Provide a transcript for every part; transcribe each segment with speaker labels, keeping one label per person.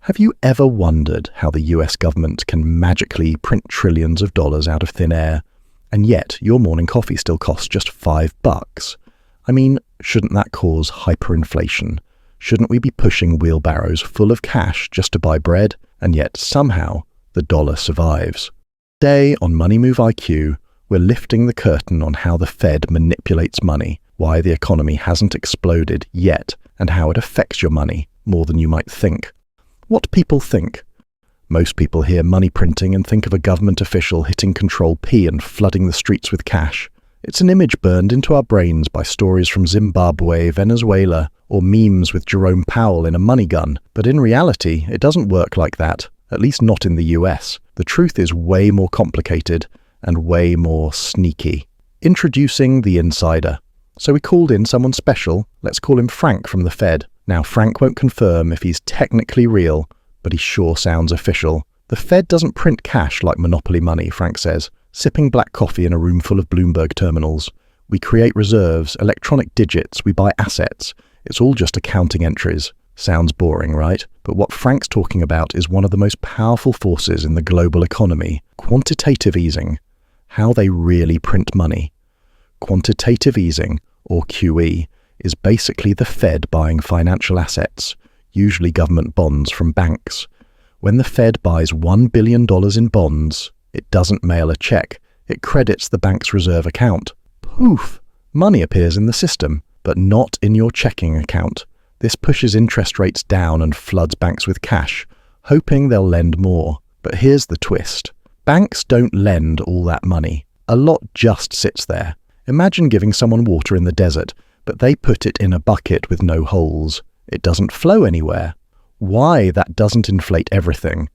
Speaker 1: Have you ever wondered how the US government can magically print trillions of dollars out of thin air, and yet your morning coffee still costs just $5? I mean, shouldn't that cause hyperinflation? Shouldn't we be pushing wheelbarrows full of cash just to buy bread, and yet somehow the dollar survives? Today on Money Move IQ, we're lifting the curtain on how the Fed manipulates money, why the economy hasn't exploded yet, and how it affects your money more than you might think. What people think. Most people hear money printing and think of a government official hitting Control P and flooding the streets with cash. It's an image burned into our brains by stories from Zimbabwe, Venezuela, or memes with Jerome Powell in a money gun. But in reality, it doesn't work like that, at least not in the US. The truth is way more complicated and way more sneaky. Introducing the insider. So we called in someone special. Let's call him Frank from the Fed. Now, Frank won't confirm if he's technically real, but he sure sounds official. The Fed doesn't print cash like monopoly money, Frank says, sipping black coffee in a room full of Bloomberg terminals. We create reserves, electronic digits, we buy assets. It's all just accounting entries. Sounds boring, right? But what Frank's talking about is one of the most powerful forces in the global economy, quantitative easing. How they really print money. Quantitative easing, or QE, is basically the Fed buying financial assets, usually government bonds from banks. When the Fed buys $1 billion in bonds, it doesn't mail a check, it credits the bank's reserve account. Poof! Money appears in the system, but not in your checking account. This pushes interest rates down and floods banks with cash, hoping they'll lend more. But here's the twist. Banks don't lend all that money. A lot just sits there. Imagine giving someone water in the desert, but they put it in a bucket with no holes. It doesn't flow anywhere. Why that doesn't inflate everything?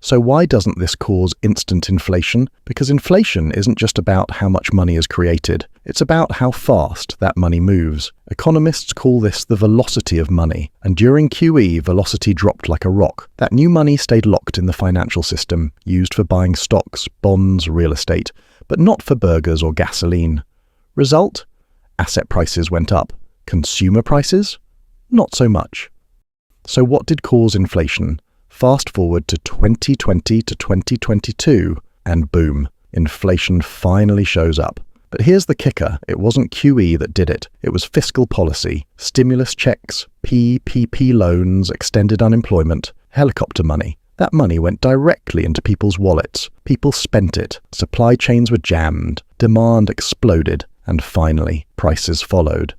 Speaker 1: So why doesn't this cause instant inflation? Because inflation isn't just about how much money is created. It's about how fast that money moves. Economists call this the velocity of money. And during QE, velocity dropped like a rock. That new money stayed locked in the financial system, used for buying stocks, bonds, real estate, but not for burgers or gasoline. Result? Asset prices went up. Consumer prices? Not so much. So what did cause inflation? Fast forward to 2020 to 2022, and boom, inflation finally shows up. But here's the kicker, it wasn't QE that did it. It was fiscal policy, stimulus checks, PPP loans, extended unemployment, helicopter money. That money went directly into people's wallets. People spent it. Supply chains were jammed. Demand exploded. And finally, prices followed.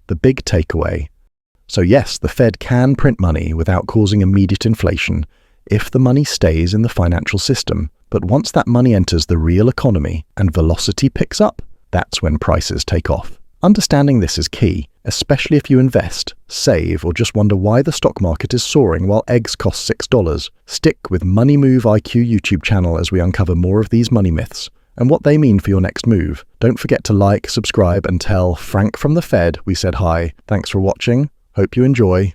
Speaker 1: The big takeaway. So yes, the Fed can print money without causing immediate inflation if the money stays in the financial system. But once that money enters the real economy and velocity picks up, that's when prices take off. Understanding this is key, especially if you invest, save, or just wonder why the stock market is soaring while eggs cost $6. Stick with Money Move IQ YouTube channel as we uncover more of these money myths and what they mean for your next move. Don't forget to like, subscribe, and tell Frank from the Fed we said hi. Thanks for watching. Hope you enjoy.